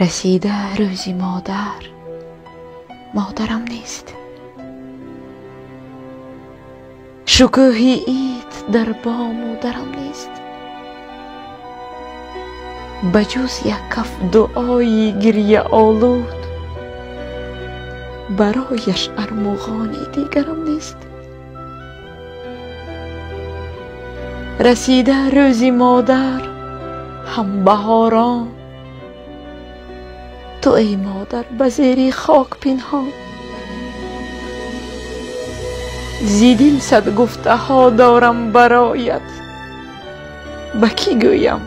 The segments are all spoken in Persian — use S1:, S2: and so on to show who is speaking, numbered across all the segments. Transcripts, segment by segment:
S1: رسیده روزی مادرم نیست. شکوهی عید در بام و درم نیست. بجز یک کف دعای گریه آلود برایش ارمغانی دیگرم نیست. رسیده روزی مادر هم بهاران، تو ای مادر به زیر خاک پنهان. زیدل صد گفته ها دارم برایت، به کی گویم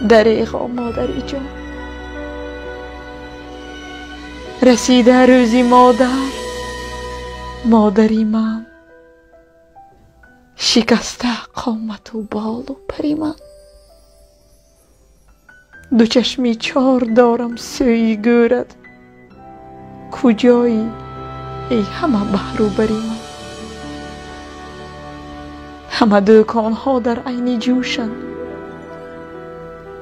S1: دریغا مادری جان. رسیده روزی مادری من، شکسته قامت و بال و پری من. دو چشمی چار دارم سوی گورد، کجایی ای همه بحر و بری من. همه دکان ها در عین جوشند،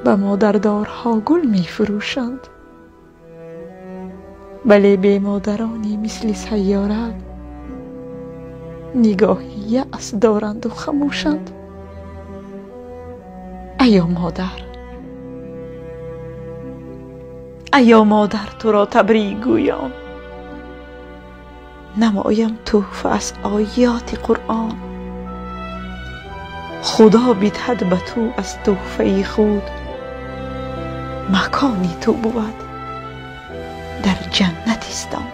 S1: به مادردارها گل می فروشند. بله بی مادرانی مثل سیاره، نگاهی یأس دارند و خموشند. ایا مادر تو را تبریک گویان، نمایم تحفه از آیات قرآن. خدا بدهد به تو از تحفه خود، مکانی تو بود در جنتستان.